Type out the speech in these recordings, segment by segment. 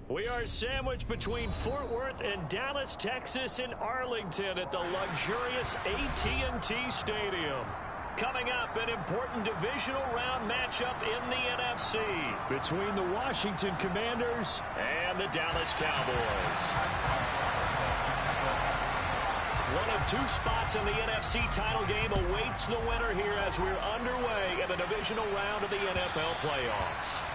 We are sandwiched between Fort Worth and Dallas, Texas, in Arlington at the luxurious AT&T Stadium. Coming up, an important divisional round matchup in the NFC between the Washington Commanders and the Dallas Cowboys. One of two spots in the NFC title game awaits the winner here as we're underway in the divisional round of the NFL playoffs.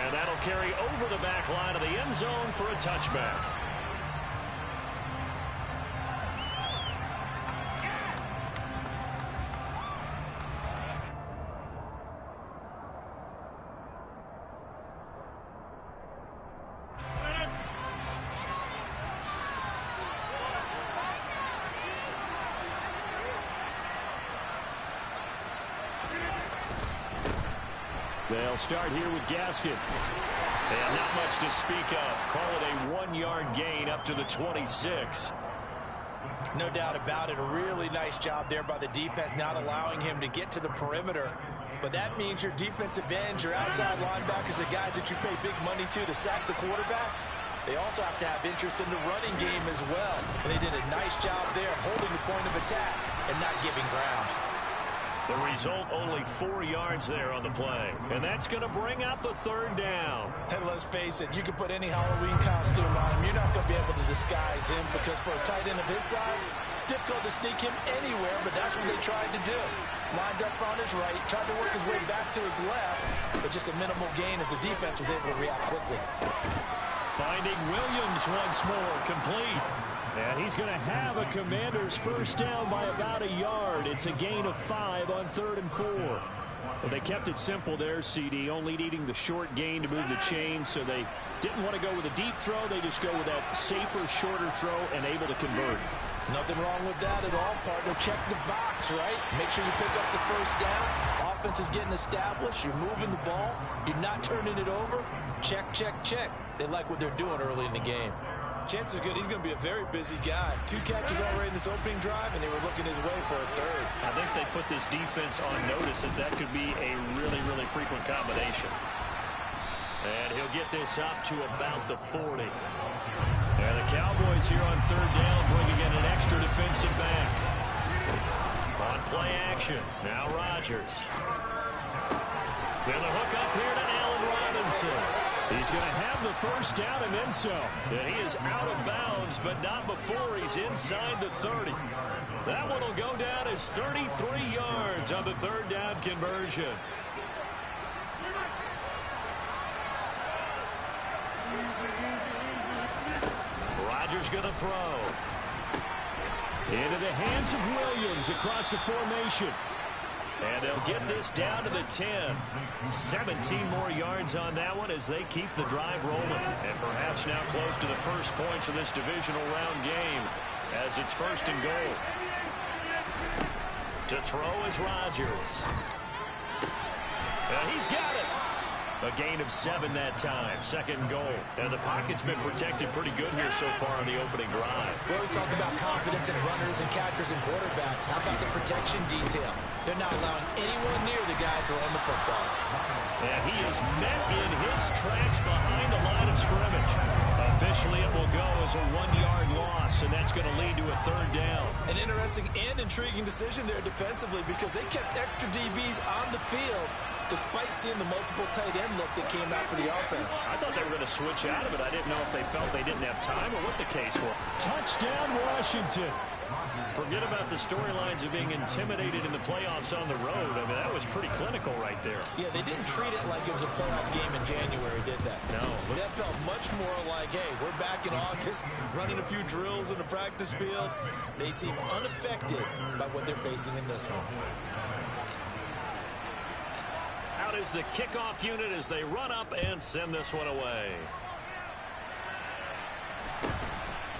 And that'll carry over the back line of the end zone for a touchback. They'll start here with Gaskin. And not much to speak of. Call it a 1-yard gain up to the 26. No doubt about it. A really nice job there by the defense, not allowing him to get to the perimeter. But that means your defensive ends, your outside linebackers, the guys that you pay big money to sack the quarterback, they also have to have interest in the running game as well. And they did a nice job there holding the point of attack and not giving ground. The result, only 4 yards there on the play. And that's going to bring up the third down. And let's face it, you can put any Halloween costume on him. You're not going to be able to disguise him because for a tight end of his size, difficult to sneak him anywhere, but that's what they tried to do. Lined up on his right, tried to work his way back to his left, but just a minimal gain as the defense was able to react quickly. Finding Williams once more, complete. And he's going to have a Commander's first down by about a yard. It's a gain of 5 on 3rd and 4. Well, they kept it simple there, CD, only needing the short gain to move the chain, so they didn't want to go with a deep throw. They just go with that safer, shorter throw and able to convert. Nothing wrong with that at all, partner. Check the box, right? Make sure you pick up the first down. Offense is getting established. You're moving the ball. You're not turning it over. Check, check, check. They like what they're doing early in the game. Chances are good he's going to be a very busy guy. 2 catches already in this opening drive, and they were looking his way for a third. I think they put this defense on notice that that could be a really, really frequent combination. And he'll get this up to about the 40. And the Cowboys here on 3rd down bringing in an extra defensive back. On play action, now Rodgers. Then the hook up here to Allen Robinson. He's going to have the first down and then so. And he is out of bounds, but not before he's inside the 30. That one will go down as 33 yards on the 3rd down conversion. Rodgers going to throw. Into the hands of Williams across the formation. And they'll get this down to the 10. 17 more yards on that one as they keep the drive rolling. And perhaps now close to the first points of this divisional round game as it's 1st and goal. To throw is Rodgers. And he's got it. A gain of 7 that time. 2nd goal. And the pocket's been protected pretty good here so far on the opening drive. We always talk about confidence in runners and catchers and quarterbacks. How about the protection detail? They're not allowing anyone near the guy throwing the football. And he is met in his tracks behind the line of scrimmage. Officially, it will go as a 1-yard loss, and that's going to lead to a 3rd down. An interesting and intriguing decision there defensively because they kept extra DBs on the field despite seeing the multiple tight end look that came out for the offense. I thought they were going to switch out of it. I didn't know if they felt they didn't have time or what the case was. Touchdown, Washington. Forget about the storylines of being intimidated in the playoffs on the road. I mean, that was pretty clinical right there. Yeah, they didn't treat it like it was a playoff game in January, did that? No. But that felt much more like, hey, we're back in August, running a few drills in the practice field. They seem unaffected by what they're facing in this one. Out is the kickoff unit as they run up and send this one away.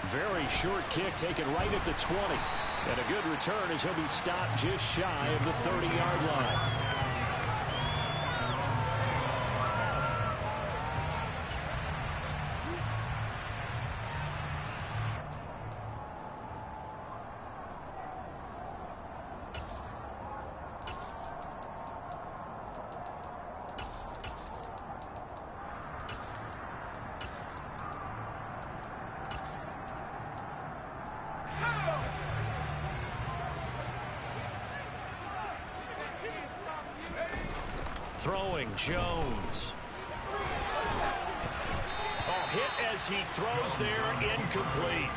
Very short kick taken right at the 20. And a good return as he'll be stopped just shy of the 30-yard line. throwing. Jones. Oh, hit as he throws there, incomplete.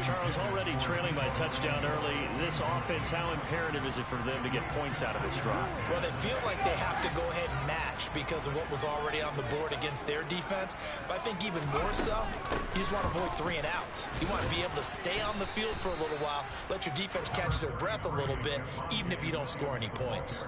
Charles, already trailing by touchdown early. This offense, how imperative is it for them to get points out of this drive? Well, they feel like they have to go ahead and match because of what was already on the board against their defense. But I think even more so, you just want to avoid 3 and outs. You want to be able to stay on the field for a little while, let your defense catch their breath a little bit, even if you don't score any points.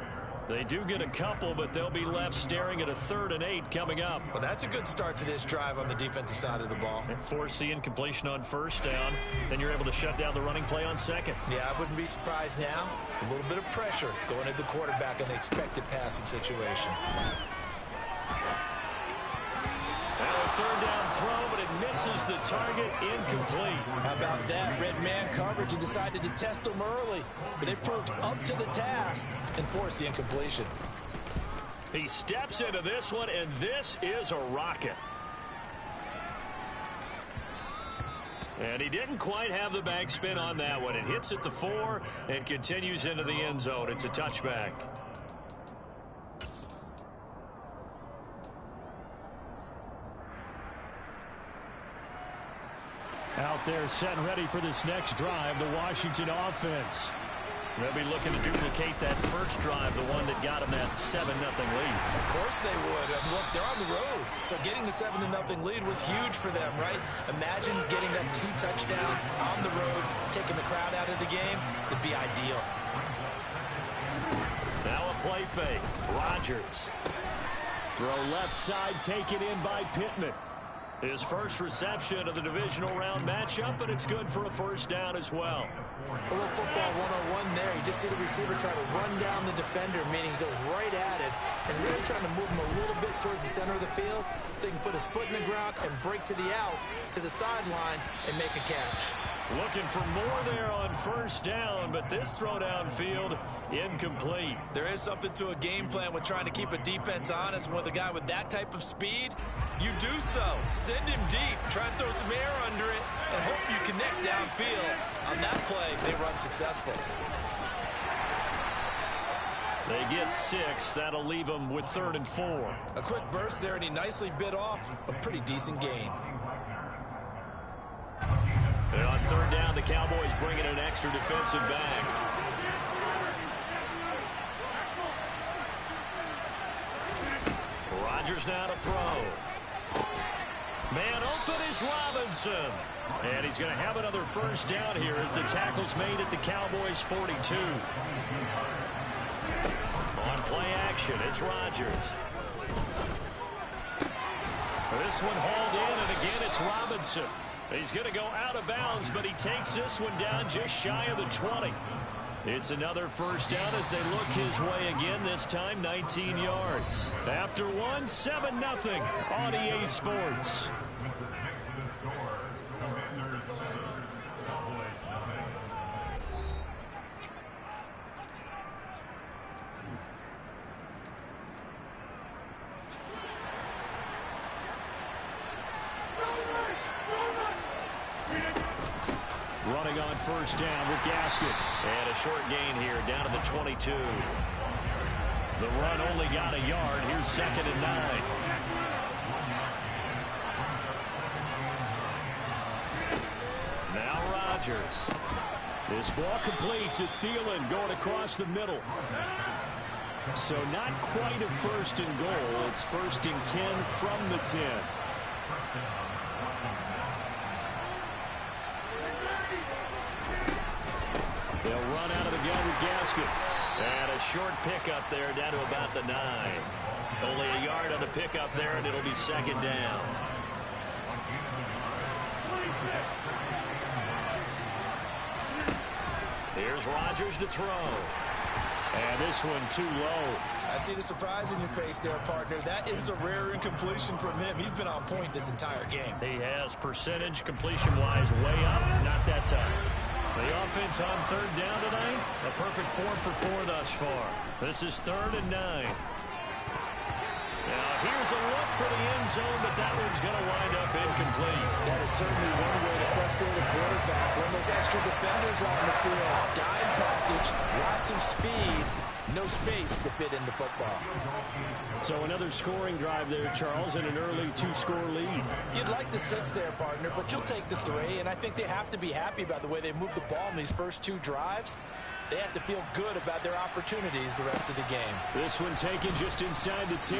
They do get a couple, but they'll be left staring at a 3rd and 8 coming up. Well, that's a good start to this drive on the defensive side of the ball. And force the incompletion on 1st down. Then you're able to shut down the running play on 2nd. Yeah, I wouldn't be surprised now. A little bit of pressure going at the quarterback in the expected passing situation. Now a 3rd down throw, but it misses the target, incomplete. How about that? Red man coverage and decided to test them early. But they proved up to the task and forced the incompletion. He steps into this one, and this is a rocket. And he didn't quite have the backspin on that one. It hits at the 4 and continues into the end zone. It's a touchback. Out there set and ready for this next drive, the Washington offense. They'll be looking to duplicate that first drive, the one that got them that 7-0 lead. Of course they would. Look, they're on the road. So getting the 7-0 lead was huge for them, right? Imagine getting that 2 touchdowns on the road, taking the crowd out of the game. Would be ideal. Now a play fake. Rodgers. Throw left side, taken in by Pittman. His first reception of the divisional round matchup, and it's good for a 1st down as well. A little football 101 there. You just see the receiver try to run down the defender, meaning he goes right at it, and really trying to move him a little bit towards the center of the field so he can put his foot in the ground and break to the out, to the sideline, and make a catch. Looking for more there on 1st down, but this throw downfield, incomplete. There is something to a game plan with trying to keep a defense honest. With a guy with that type of speed, you do so. Send him deep. Try and throw some air under it and hope you connect downfield. On that play, they run successful. They get 6. That'll leave them with 3rd and 4. A quick burst there, and he nicely bit off a pretty decent gain. And on 3rd down, the Cowboys bring in an extra defensive back. Rodgers now to throw. Man open is Robinson. And he's going to have another 1st down here as the tackle's made at the Cowboys' 42. On play action, it's Rodgers. This one hauled in, and again it's Robinson. He's going to go out of bounds, but he takes this one down just shy of the 20. It's another 1st down as they look his way again, this time 19 yards. After one, 7-0 on EA Sports. Running on 1st down with Gaskin. And a short gain here down to the 22. The run only got a yard. Here's 2nd and 9. Now Rodgers. This ball complete to Thielen going across the middle. So not quite a 1st and goal. It's 1st and 10 from the 10. They'll run out of the gun with Gaskin. And a short pickup there down to about the 9. Only a yard on the pickup there, and it'll be 2nd down. Here's Rodgers to throw. And this one too low. I see the surprise in your face there, partner. That is a rare incompletion from him. He's been on point this entire game. He has percentage completion-wise way up. Not that time. The offense on 3rd down tonight, a perfect 4 for 4 thus far. This is 3rd and 9. Now here's a look for the end zone, but that one's going to wind up incomplete. That is certainly one way to frustrate a quarterback. When those extra defenders on the field, dime package, lots of speed, no space to fit into football. So another scoring drive there, Charles, and an early 2-score lead. You'd like the 6 there, partner, but you'll take the 3, and I think they have to be happy about the way they moved the ball in these first 2 drives. They have to feel good about their opportunities the rest of the game. This one taken just inside the 10.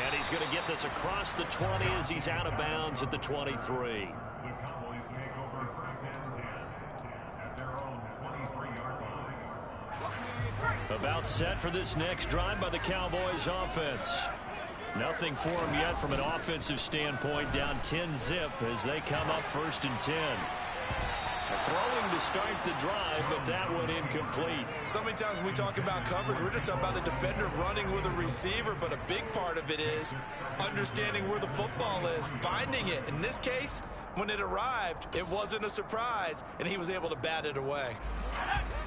And he's going to get this across the 20 as he's out of bounds at the 23. About set for this next drive by the Cowboys offense. Nothing for them yet from an offensive standpoint, down 10-zip as they come up 1st and 10. Throwing to start the drive, but that one incomplete. So many times when we talk about coverage, we're just about a defender running with a receiver, but a big part of it is understanding where the football is, finding it. In this case, when it arrived, it wasn't a surprise, and he was able to bat it away.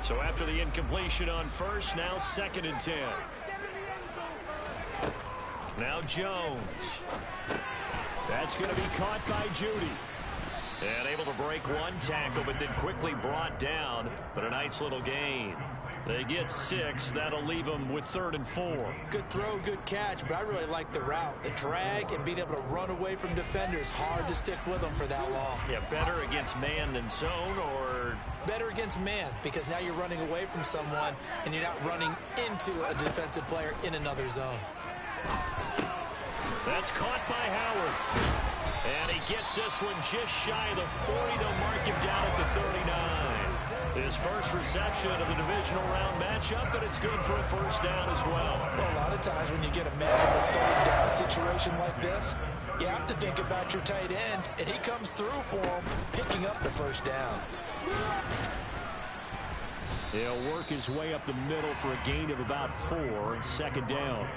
So after the incompletion on 1st, now 2nd and 10. Now Jones. That's going to be caught by Judy. And able to break one tackle, but then quickly brought down. But a nice little gain. They get 6. That'll leave them with 3rd and 4. Good throw, good catch, but I really like the route. The drag and being able to run away from defenders. Hard to stick with them for that long. Yeah, better against man than zone, or? Better against man, because now you're running away from someone and you're not running into a defensive player in another zone. That's caught by Howard. And he gets this one just shy of the 40. They'll mark him down at the 39. His first reception of the divisional round matchup, but it's good for a 1st down as well. Well, a lot of times when you get a manageable 3rd down situation like this, you have to think about your tight end, and he comes through for him, picking up the 1st down. He'll work his way up the middle for a gain of about 4, 2nd down.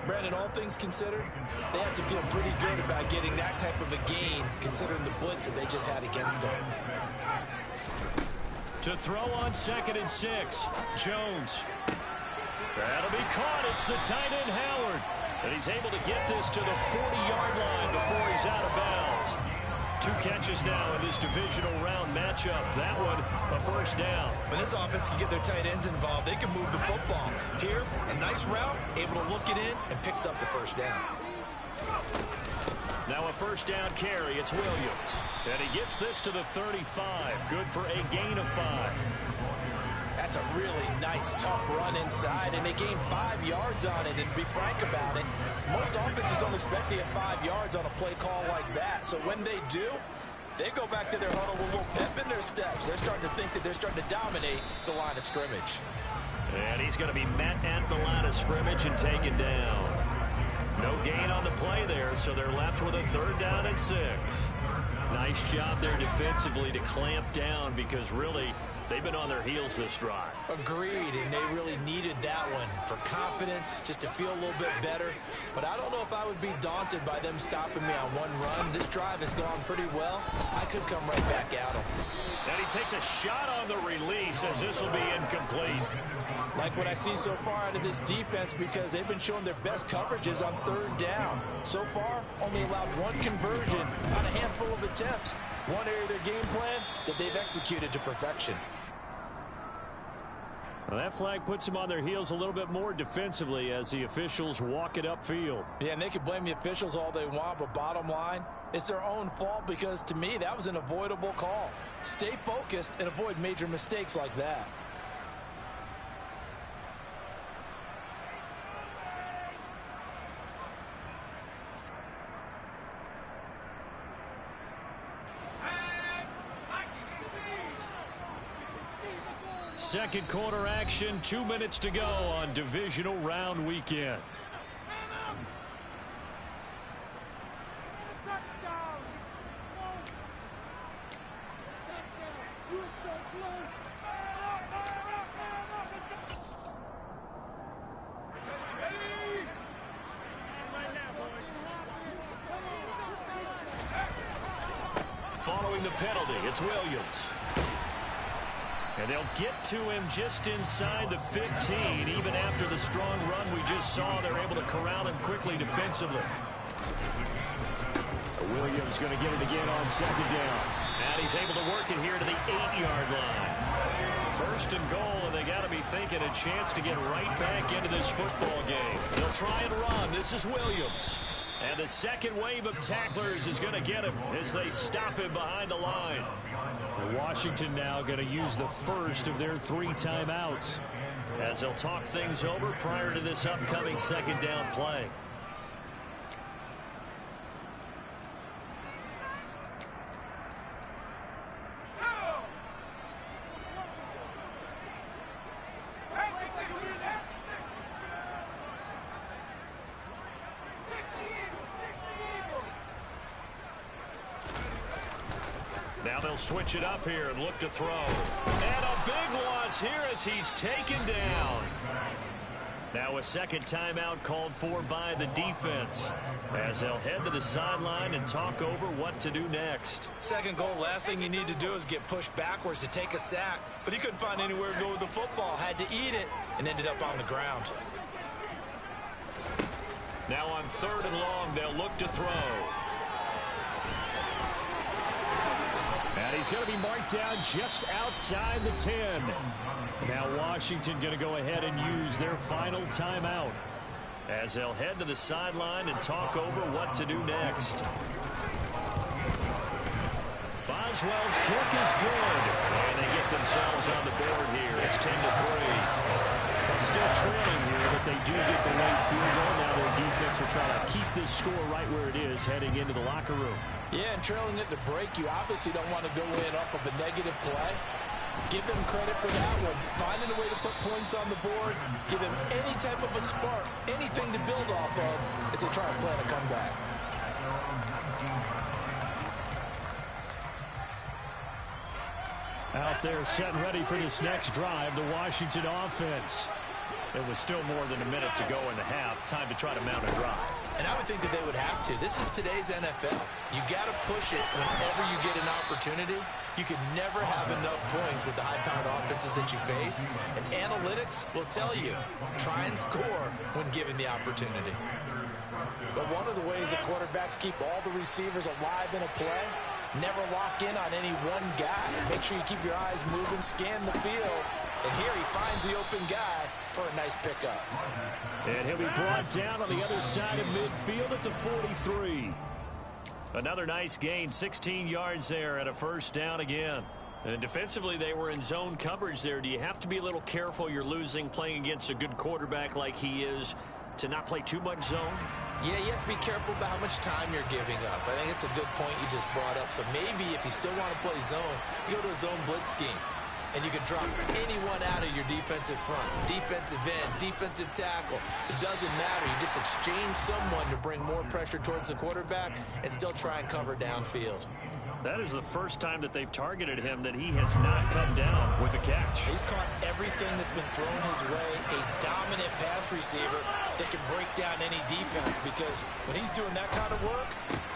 Brandon, all things considered, they have to feel pretty good about getting that type of a gain, considering the blitz that they just had against them. To throw on 2nd and 6, Jones. That'll be caught. It's the tight end, Howard. And he's able to get this to the 40-yard line before he's out of bounds. 2 catches now in this divisional round matchup. That one, a 1st down. When this offense can get their tight ends involved, they can move the football. Here, a nice route, able to look it in, and picks up the 1st down. Now a 1st down carry. It's Williams. And he gets this to the 35. Good for a gain of 5. That's a really nice, tough run inside, and they gained 5 yards on it. And to be frank about it, most offenses don't expect to get 5 yards on a play call like that. So when they do, they go back to their huddle with a little pep in their steps. They're starting to think that they're starting to dominate the line of scrimmage. And he's going to be met at the line of scrimmage and taken down. No gain on the play there, so they're left with a 3rd down and 6. Nice job there defensively to clamp down, because really they've been on their heels this drive. Agreed, and they really needed that one for confidence, just to feel a little bit better. But I don't know if I would be daunted by them stopping me on one run. This drive has gone pretty well. I could come right back at them. And he takes a shot on the release as this will be incomplete. Like what I see so far out of this defense, because they've been showing their best coverages on 3rd down. So far, only allowed 1 conversion on a handful of attempts. One area of their game plan that they've executed to perfection. Well, that flag puts them on their heels a little bit more defensively as the officials walk it upfield. Yeah, and they can blame the officials all they want, but bottom line, it's their own fault, because to me, that was an avoidable call. Stay focused and avoid major mistakes like that. Second quarter action, 2 minutes to go on divisional round weekend. Following the penalty, it's Williams. And they'll get to him just inside the 15. Even after the strong run we just saw, they're able to corral him quickly defensively. Williams going to get it again on second down. And he's able to work it here to the 8-yard line. First and goal, and they got to be thinking a chance to get right back into this football game. They'll try and run. This is Williams. And the second wave of tacklers is going to get him as they stop him behind the line. And Washington now going to use the first of their 3 timeouts as they'll talk things over prior to this upcoming second down play. Now they'll switch it up here and look to throw. And a big loss here as he's taken down. Now a second timeout called for by the defense as they'll head to the sideline and talk over what to do next. Second goal, last thing you need to do is get pushed backwards to take a sack. But he couldn't find anywhere to go with the football. Had to eat it and ended up on the ground. Now on third and long, they'll look to throw. And he's going to be marked down just outside the 10. Now Washington going to go ahead and use their final timeout as they'll head to the sideline and talk over what to do next. Boswell's kick is good. And they get themselves on the board here. It's 10-3. Still trailing here, but they do get the late field goal. Now their defense will try to keep this score right where it is heading into the locker room. Yeah, and trailing at the break, you obviously don't want to go in off of a negative play. Give them credit for that one. Finding a way to put points on the board, give them any type of a spark, anything to build off of as they try to plan a comeback. Out there set and ready for this next drive, the Washington offense. It was still more than a minute to go in the half. Time to try to mount a drive. And I would think that they would have to. This is today's NFL. You got to push it whenever you get an opportunity. You can never have enough points with the high-powered offenses that you face. And analytics will tell you, try and score when given the opportunity. But one of the ways the quarterbacks keep all the receivers alive in a play, never lock in on any one guy. Make sure you keep your eyes moving, scan the field. And here he finds the open guy for a nice pickup. And he'll be brought down on the other side of midfield at the 43. Another nice gain, 16 yards there and a first down again. And defensively, they were in zone coverage there. Do you have to be a little careful you're losing playing against a good quarterback like he is to not play too much zone? Yeah, you have to be careful about how much time you're giving up. I think it's a good point you just brought up. So maybe if you still want to play zone, you go to a zone blitz scheme. And you can drop anyone out of your defensive front. Defensive end, defensive tackle. It doesn't matter. You just exchange someone to bring more pressure towards the quarterback and still try and cover downfield. That is the first time that they've targeted him that he has not come down with a catch. He's caught everything that's been thrown his way. A dominant pass receiver that can break down any defense, because when he's doing that kind of work,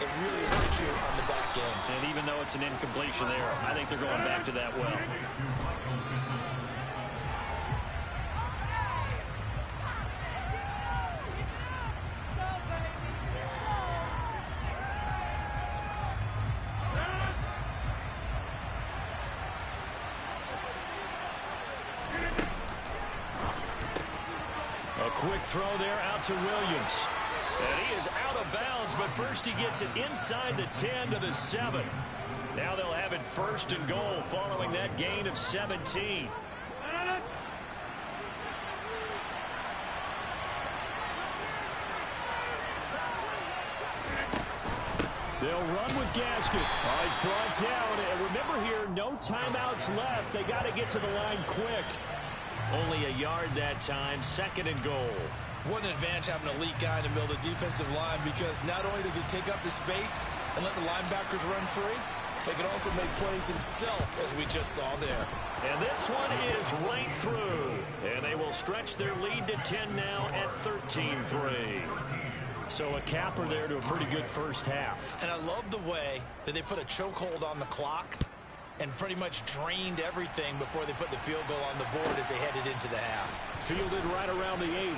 it really hurts you on the back end. And even though it's an incompletion there, I think they're going back to that well. Quick throw there out to Williams. And he is out of bounds, but first he gets it inside the 10 to the 7. Now they'll have it first and goal following that gain of 17. They'll run with Gasket. Oh, he's brought down. And remember here, no timeouts left. They got to get to the line quick. Only a yard that time, second and goal. What an advantage having an elite guy in the middle of the defensive line, because not only does he take up the space and let the linebackers run free, but he can also make plays himself, as we just saw there. And this one is right through. And they will stretch their lead to 10 now at 13-3. So a capper there to a pretty good first half. And I love the way that they put a chokehold on the clock. and pretty much drained everything before they put the field goal on the board as they headed into the half. Fielded right around the 8.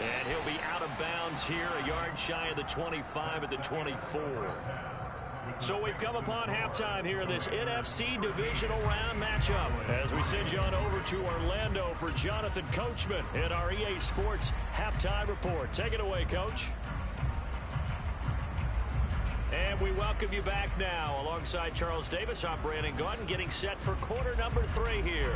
And he'll be out of bounds here, a yard shy of the 25 at the 24. So we've come upon halftime here in this NFC Divisional Round matchup. As we send you on over to Orlando for Jonathan Coachman in our EA Sports Halftime Report. Take it away, Coach. And we welcome you back now. Alongside Charles Davis, I'm Brandon Gaudin, getting set for quarter number 3 here.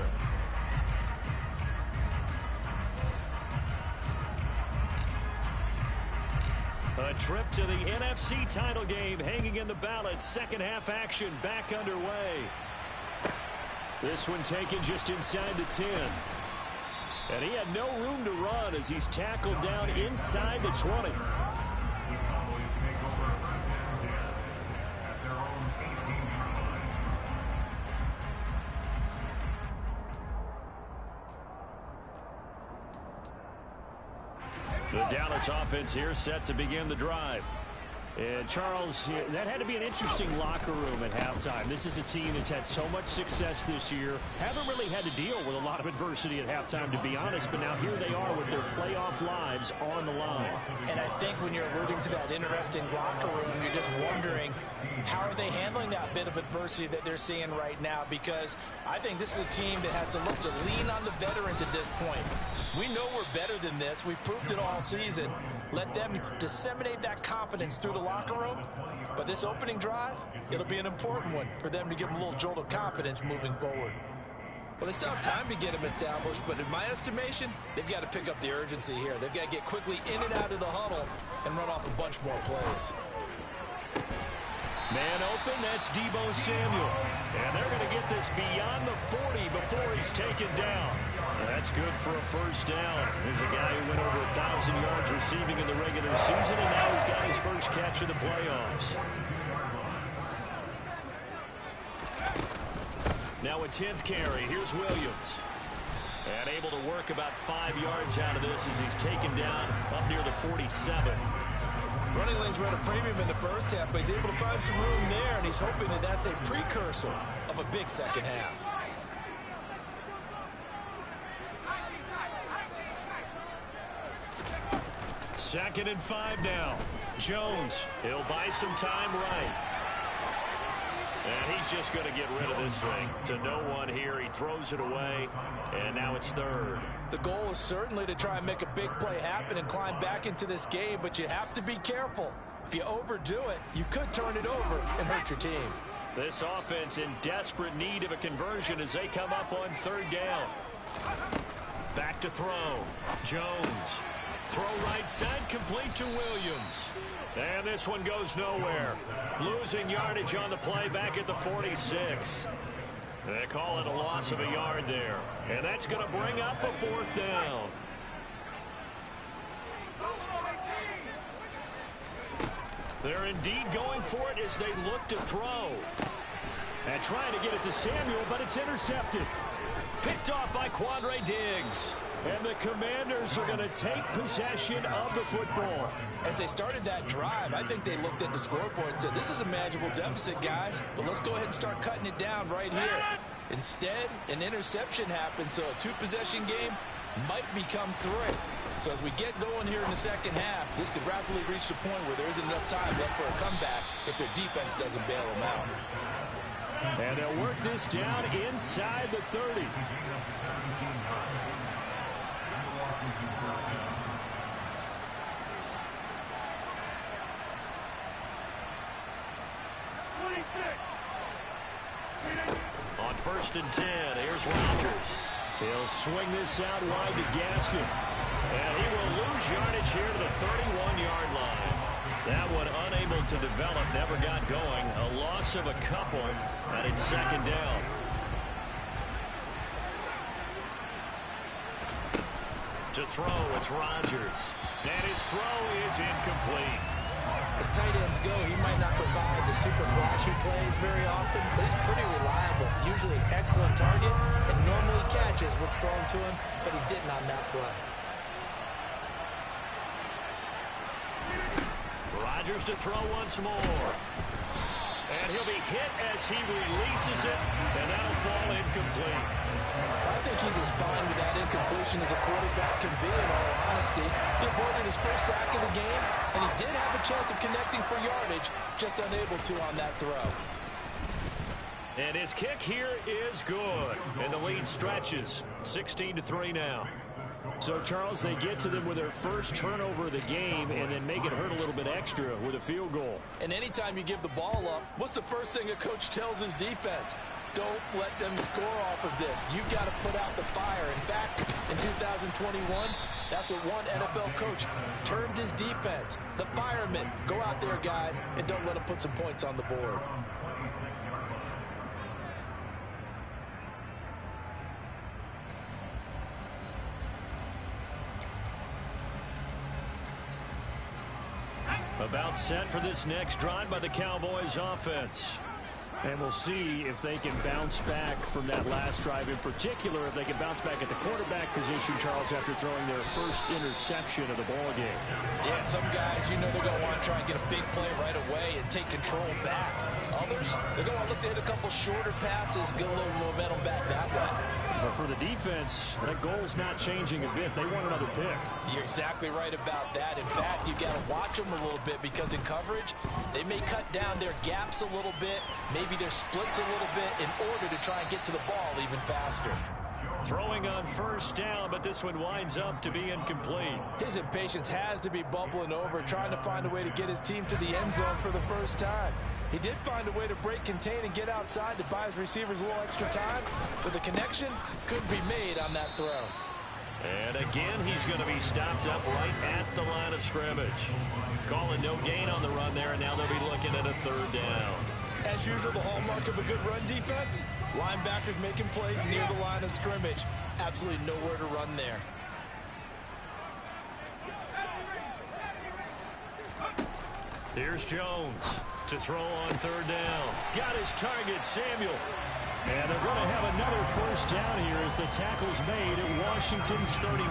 A trip to the NFC title game hanging in the balance. Second half action back underway. This one taken just inside the 10. And he had no room to run as he's tackled down inside the 20. The Dallas offense here set to begin the drive. And Charles, that had to be an interesting locker room at halftime. This is a team that's had so much success this year. Haven't really had to deal with a lot of adversity at halftime, to be honest. But now here they are with their playoff lives on the line. And I think when you're alluding to that interesting locker room, you're just wondering, how are they handling that bit of adversity that they're seeing right now? Because I think this is a team that has to look to lean on the veterans at this point. We know we're better than this. We've proved it all season. Let them disseminate that confidence through the locker room. But this opening drive, it'll be an important one for them to give them a little jolt of confidence moving forward. Well, they still have time to get them established, but in my estimation, they've got to pick up the urgency here. They've got to get quickly in and out of the huddle and run off a bunch more plays. Man open, that's Deebo Samuel. And they're going to get this beyond the 40 before he's taken down. That's good for a first down. There's a guy who went over 1,000 yards receiving in the regular season, and now he's got his first catch of the playoffs. Now a 10th carry. Here's Williams. And able to work about 5 yards out of this as he's taken down up near the 47. Running lanes were at a premium in the first half, but he's able to find some room there, and he's hoping that that's a precursor of a big second half. Second and 5 now. Jones, he'll buy some time right. And he's just going to get rid of this thing to no one here. He throws it away, and now it's third. The goal is certainly to try and make a big play happen and climb back into this game, but you have to be careful. If you overdo it, you could turn it over and hurt your team. This offense in desperate need of a conversion as they come up on third down. Back to throw. Jones. Throw right side, complete to Williams. And this one goes nowhere. Losing yardage on the play back at the 46. They call it a loss of a yard there. And that's going to bring up a fourth down. They're indeed going for it as they look to throw. And trying to get it to Samuel, but it's intercepted. Picked off by Quandre Diggs. And the Commanders are going to take possession of the football. As they started that drive, I think they looked at the scoreboard and said, this is a manageable deficit, guys, but let's go ahead and start cutting it down right here. Instead, an interception happened, so a two-possession game might become 3. So as we get going here in the second half, this could rapidly reach the point where there isn't enough time left for a comeback if their defense doesn't bail them out. And they'll work this down inside the 30. On first and 10, here's Rodgers. He'll swing this out wide to Gaskin. And he will lose yardage here to the 31-yard line. That one unable to develop, never got going. A loss of a couple, and it's second down. To throw, it's Rodgers. And his throw is incomplete. As tight ends go, he might not provide the super flashy plays very often, but he's pretty reliable. Usually an excellent target and normally catches what's thrown to him, but he didn't on that play. Rodgers to throw once more. And he'll be hit as he releases it, and that'll fall incomplete. I think he's as fine with that incompletion as a quarterback can be, in all honesty. He avoided his first sack of the game, and he did have a chance of connecting for yardage, just unable to on that throw. And his kick here is good, and the lead stretches. 16-3 now. So, Charles, they get to them with their first turnover of the game and then make it hurt a little bit extra with a field goal. And anytime you give the ball up, what's the first thing a coach tells his defense? Don't let them score off of this. You've got to put out the fire. In fact, in 2021, that's what one NFL coach termed his defense. The firemen. Go out there, guys, and don't let them put some points on the board. About set for this next drive by the Cowboys offense. And we'll see if they can bounce back from that last drive. In particular, if they can bounce back at the quarterback position, Charles, after throwing their first interception of the ball game. Yeah, some guys, you know, they're going to want to try and get a big play right away and take control back. Others, they're going to want to look to hit a couple shorter passes, get a little momentum back that way. But for the defense, that goal's not changing a bit. They want another pick. You're exactly right about that. In fact, you've got to watch them a little bit because in coverage, they may cut down their gaps a little bit, maybe their splits a little bit in order to try and get to the ball even faster. Throwing on first down, but this one winds up to be incomplete. His impatience has to be bubbling over, trying to find a way to get his team to the end zone for the first time. He did find a way to break, contain, and get outside to buy his receivers a little extra time, but the connection couldn't be made on that throw. And again, he's going to be stopped up right at the line of scrimmage. Calling no gain on the run there, and now they'll be looking at a third down. As usual, the hallmark of a good run defense, linebackers making plays near the line of scrimmage. Absolutely nowhere to run there. Here's Jones to throw on third down. Got his target, Samuel. And they're going to have another first down here as the tackle's made at Washington's 39.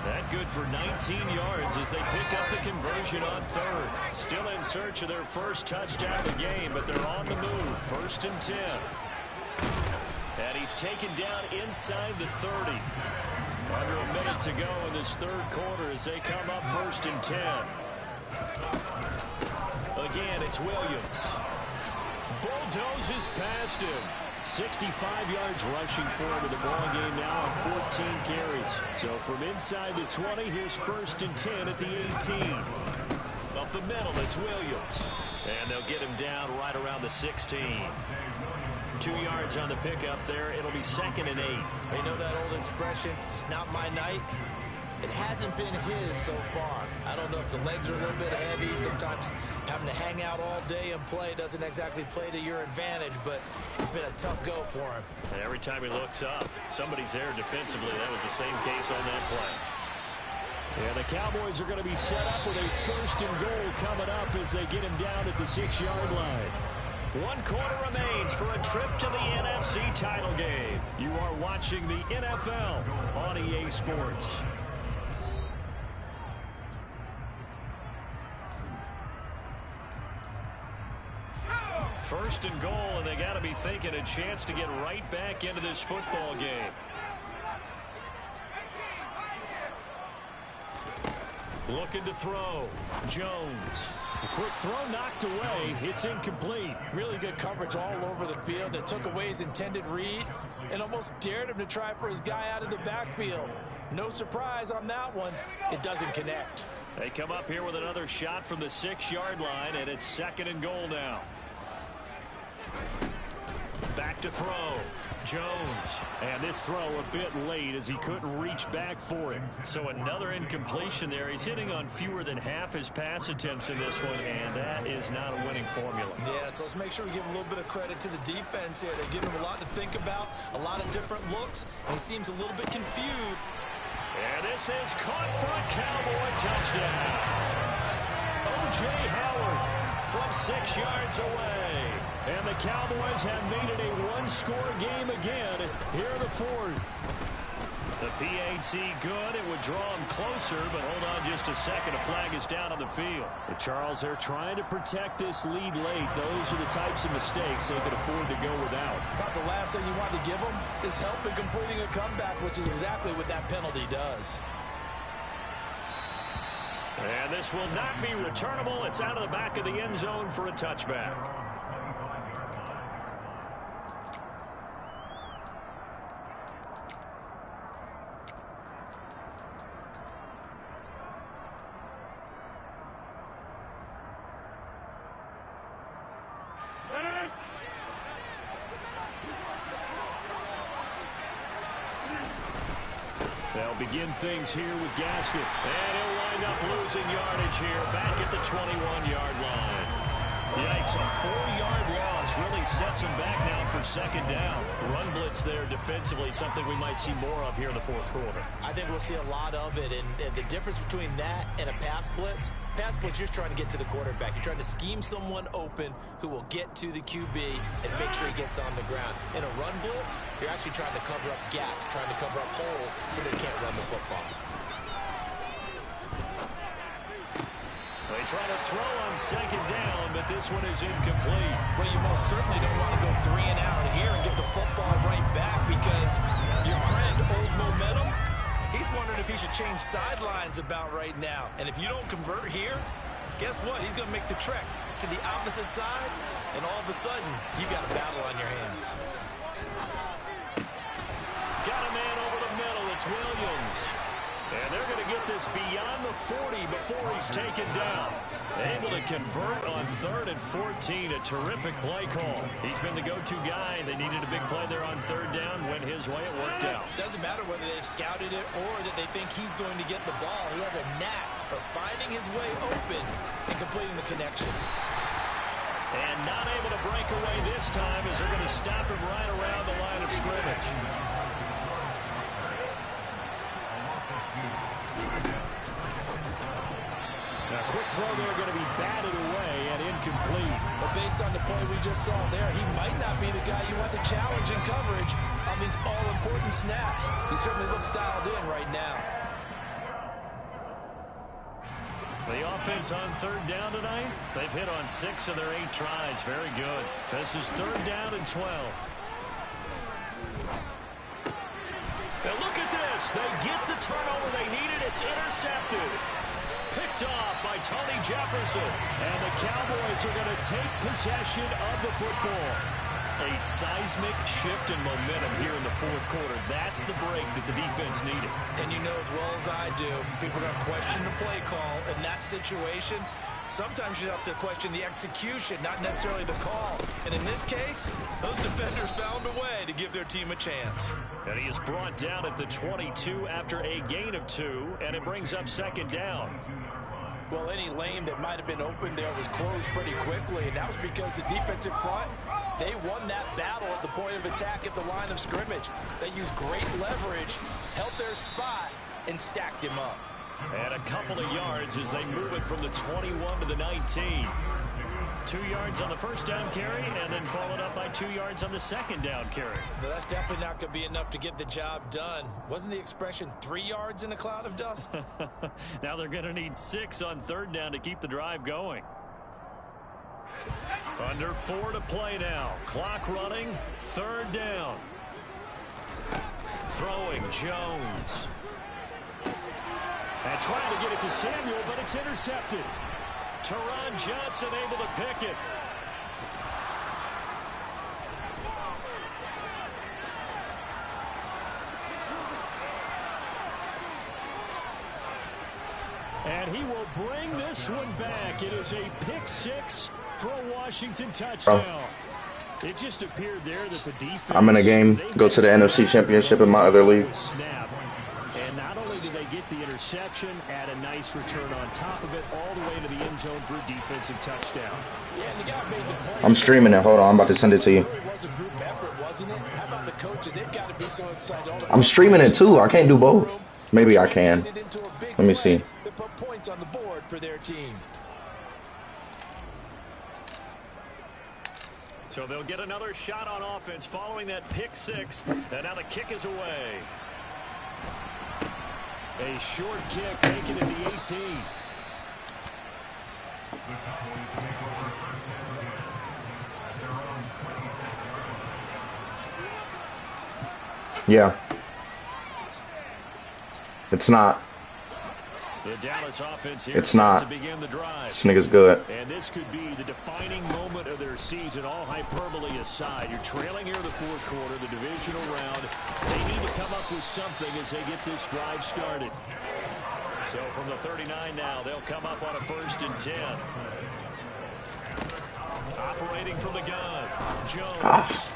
That good for 19 yards as they pick up the conversion on third. Still in search of their first touchdown of the game, but they're on the move. First and 10. And he's taken down inside the 30. Under a minute to go in this third quarter as they come up first and 10. Again, it's Williams. Bulldozes past him. 65 yards rushing forward to the ball game now on 14 carries. So from inside the 20, here's first and 10 at the 18. Up the middle, it's Williams. And they'll get him down right around the 16. 2 yards on the pickup there. It'll be second and 8. You know that old expression, it's not my night? It hasn't been his so far. I don't know if the legs are a little bit heavy. Sometimes having to hang out all day and play doesn't exactly play to your advantage, but it's been a tough go for him. And every time he looks up, somebody's there defensively. That was the same case on that play. Yeah, the Cowboys are going to be set up with a first and goal coming up as they get him down at the 6-yard line. 1 quarter remains for a trip to the NFC title game. You are watching the NFL on EA Sports. First and goal, and they got to be thinking a chance to get right back into this football game. Looking to throw. Jones. A quick throw knocked away. It's incomplete. Really good coverage all over the field. It took away his intended read and almost dared him to try for his guy out of the backfield. No surprise on that one. It doesn't connect. They come up here with another shot from the 6-yard line, and it's second and goal now. Back to throw. Jones. And this throw a bit late as he couldn't reach back for it. So another incompletion there. He's hitting on fewer than half his pass attempts in this one, and that is not a winning formula. Yeah, so let's make sure we give a little bit of credit to the defense here. They're giving him a lot to think about, a lot of different looks, and he seems a little bit confused. And this is caught for a Cowboy touchdown. O.J. Howard from 6 yards away. And the Cowboys have made it a one-score game again here in the fourth. The PAT good. It would draw him closer, but hold on just a second. A flag is down on the field. The Charles, they're trying to protect this lead late. Those are the types of mistakes they could afford to go without. About the last thing you want to give them is help in completing a comeback, which is exactly what that penalty does. And this will not be returnable. It's out of the back of the end zone for a touchback. They'll begin things here with Gasket. And he'll wind up losing yardage here back at the 21-yard line. Yikes, a 4-yard loss really sets him back now for second down. Run blitz there defensively, something we might see more of here in the fourth quarter. I think we'll see a lot of it, and the difference between that and a pass blitz, you're trying to get to the quarterback. You're trying to scheme someone open who will get to the QB and make sure he gets on the ground. In a run blitz, you're actually trying to cover up gaps, trying to cover up holes so they can't run the football. They try to throw on second down, but this one is incomplete. Well, you most certainly don't want to go 3 and out here and get the football right back because your friend, Old Momentum, he's wondering if he should change sidelines about right now. And if you don't convert here, guess what? He's going to make the trek to the opposite side, and all of a sudden, you've got a battle on your hands. Got a man over the middle. It's Williams. And they're going to get this beyond the 40 before he's taken down. Able to convert on 3rd and 14. A terrific play call. He's been the go-to guy. They needed a big play there on 3rd down. Went his way. It worked out. Doesn't matter whether they've scouted it or that they think he's going to get the ball. He has a knack for finding his way open and completing the connection. And not able to break away this time as they're going to stop him right around the line of scrimmage. Now, quick throw there going to be batted away and incomplete. But based on the play we just saw there, he might not be the guy you want to challenge in coverage on these all-important snaps. He certainly looks dialed in right now. The offense on 3rd down tonight, they've hit on 6 of their 8 tries. Very good. This is 3rd down and 12. Now look at this. They get the turnover they needed. It's intercepted. Picked off by Tony Jefferson. And the Cowboys are going to take possession of the football. A seismic shift in momentum here in the fourth quarter. That's the break that the defense needed. And you know as well as I do, people are going to question the play call in that situation. Sometimes you have to question the execution, not necessarily the call. And in this case, those defenders found a way to give their team a chance. And he is brought down at the 22 after a gain of 2, and it brings up 2nd down. Well, any lane that might have been open there was closed pretty quickly, and that was because the defensive front, they won that battle at the point of attack at the line of scrimmage. They used great leverage, held their spot, and stacked him up. And a couple of yards as they move it from the 21 to the 19. 2 yards on the first down carry, and then followed up by 2 yards on the second down carry. Well, that's definitely not going to be enough to get the job done. Wasn't the expression 3 yards in a cloud of dust? Now they're going to need 6 on 3rd down to keep the drive going. Under 4 to play now. Clock running. 3rd down. Throwing Jones. And trying to get it to Samuel, but it's intercepted. Teron Johnson able to pick it. And he will bring this one back. It is a pick 6 for a Washington touchdown. It just appeared there that the defense... I'm in a game. Go to the NFC Championship in my other league. Snapped. And not only did they get the interception, add a nice return on top of it, all the way to the end zone for a defensive touchdown. Yeah, and the guy made the play. I'm streaming it. Hold on. I'm about to send it to you. It was a group effort, wasn't it? How about the coaches? They've got to be so excited. I'm streaming it too. I can't do both. Maybe I can. Let me see. They put points on the board for their team. So they'll get another shot on offense following that pick 6. And now the kick is away. A short kick taken at the 18. Yeah. It's not. The Dallas offense here It's not. to begin the drive. This nigga's good. And this could be the defining moment of their season, all hyperbole aside. You're trailing here in the fourth quarter, the divisional round. They need to come up with something as they get this drive started. So from the 39 now, they'll come up on a 1st and 10. Operating from the gun, Jones.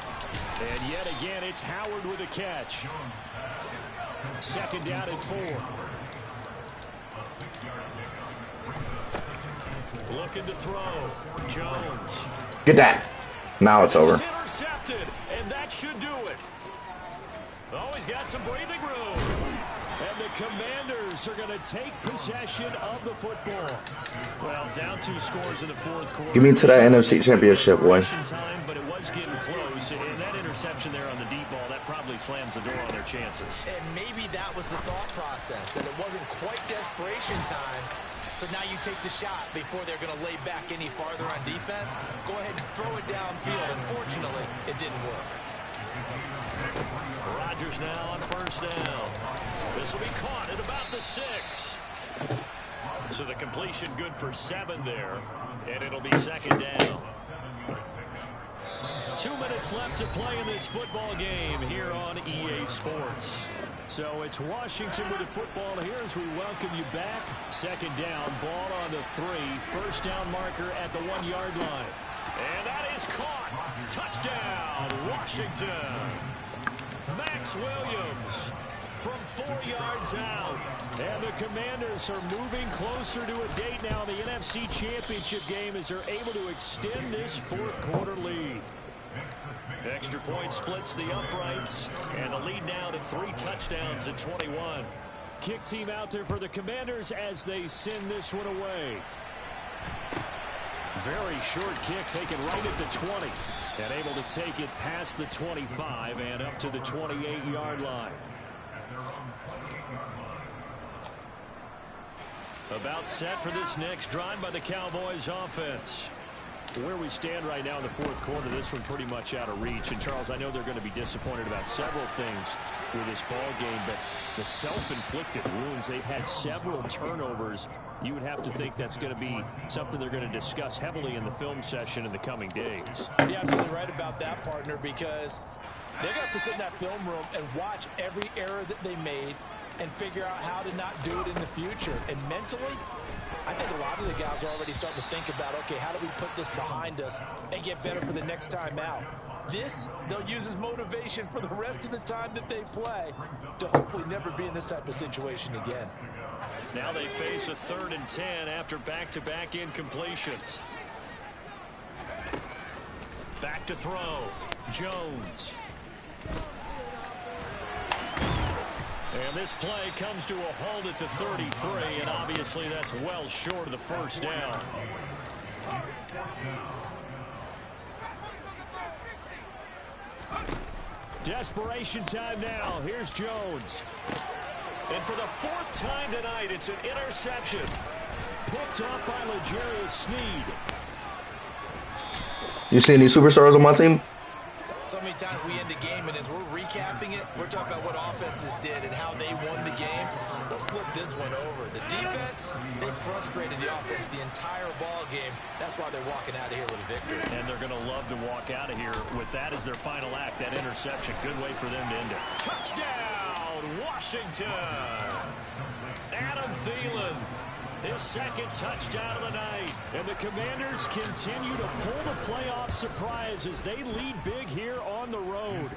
And yet again, it's Howard with a catch. 2nd down and 4. Looking to throw. Jones. Get that. Now it's over. Intercepted, and that should do it. Oh, he's got some breathing room. And the Commanders are going to take possession of the football. Well, down 2 scores in the fourth quarter. Give me to that NFC Championship, boy. Time, but it was getting close. And that interception there on the deep ball, that probably slams the door on their chances. And maybe that was the thought process, that it wasn't quite desperation time. So now you take the shot before they're going to lay back any farther on defense. Go ahead and throw it downfield. Unfortunately, it didn't work. Rodgers now on 1st down. This will be caught at about the 6. So the completion good for 7 there. And it'll be 2nd down. 2 minutes left to play in this football game here on EA Sports. So it's Washington with the football here as we welcome you back. 2nd down, ball on the 3. 1st down marker at the 1-yard line. And that is caught. Touchdown, Washington. Max Williams from 4 yards out. And the Commanders are moving closer to a date now in the NFC Championship game as they're able to extend this fourth quarter lead. Extra point splits the uprights, and the lead now to 3 touchdowns at 21. Kick team out there for the Commanders as they send this one away. Very short kick taken right at the 20. And able to take it past the 25 and up to the 28-yard line. About set for this next drive by the Cowboys offense. Where we stand right now in the fourth quarter, this one pretty much out of reach. And, Charles, I know they're going to be disappointed about several things with this ball game, but the self-inflicted wounds, they've had several turnovers. You would have to think that's going to be something they're going to discuss heavily in the film session in the coming days. You're absolutely right about that, partner, because they're going to have to sit in that film room and watch every error that they made and figure out how to not do it in the future. And mentally, I think a lot of the guys are already starting to think about, okay, how do we put this behind us and get better for the next time out? This, they'll use as motivation for the rest of the time that they play to hopefully never be in this type of situation again. Now they face a 3rd and 10 after back-to-back incompletions. Back to throw. Jones. And this play comes to a halt at the 33, and obviously that's well short of the 1st down. Desperation time now. Here's Jones. And for the 4th time tonight, it's an interception. Picked up by L'Jarius Sneed. You see any superstars on my team? So many times we end the game, and as we're recapping it, we're talking about what offenses did and how they won the game. Let's flip this one over. The defense, they frustrated the offense the entire ball game. That's why they're walking out of here with a victory. And they're going to love to walk out of here with that as their final act, that interception. Good way for them to end it. Touchdown, Washington! Adam Thielen. His 2nd touchdown of the night. And the Commanders continue to pull the playoff surprise as they lead big here on the road.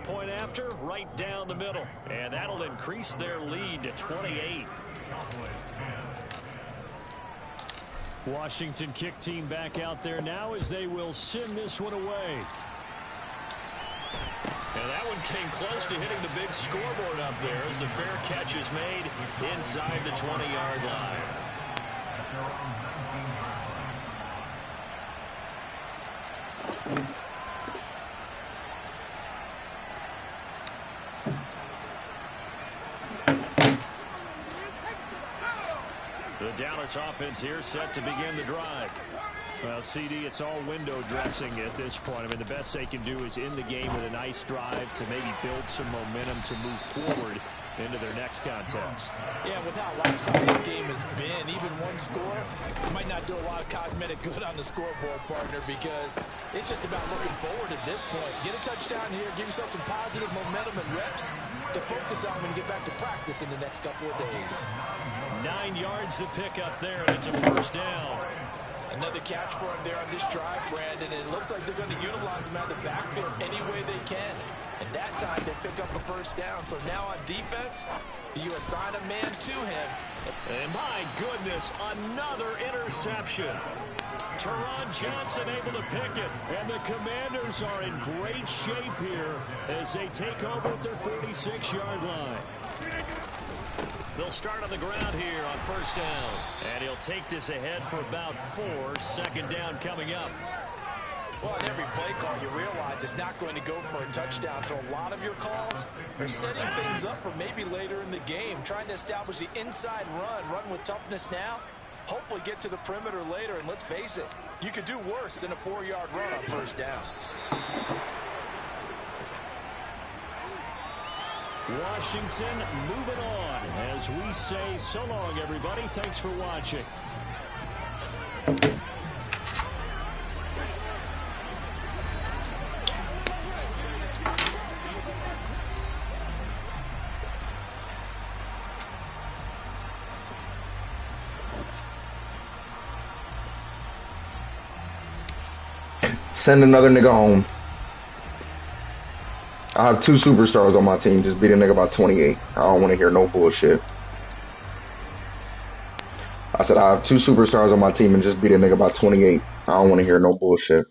Point after, right down the middle. And that'll increase their lead to 28. Washington kick team back out there now as they will send this one away. And that one came close to hitting the big scoreboard up there as the fair catch is made inside the 20-yard line. Dallas offense here set to begin the drive. Well, CD, it's all window dressing at this point. I mean, the best they can do is end the game with a nice drive to maybe build some momentum to move forward into their next contest. Yeah, with how lopsided this game has been, even one score might not do a lot of cosmetic good on the scoreboard, partner, because it's just about looking forward at this point. Get a touchdown here, give yourself some positive momentum and reps to focus on when you get back to practice in the next couple of days. 9 yards to pick up there, and it's a first down. Another catch for him there on this drive, Brandon, and it looks like they're going to utilize him out of the backfield any way they can. And that time they pick up a first down. So now on defense, you assign a man to him. And my goodness, another interception. Teron Johnson able to pick it. And the Commanders are in great shape here as they take over at their 46-yard line. They'll start on the ground here on first down. And he'll take this ahead for about 4. Second down coming up. Well, in every play call, you realize it's not going to go for a touchdown. So a lot of your calls are setting things up for maybe later in the game, trying to establish the inside run with toughness now, hopefully get to the perimeter later. And let's face it, you could do worse than a 4-yard run on first down. Washington moving on as we say so long, everybody. Thanks for watching. Send another nigga home. I have 2 superstars on my team. Just beat a nigga by 28. I don't want to hear no bullshit. I said I have 2 superstars on my team and just beat a nigga by 28. I don't want to hear no bullshit.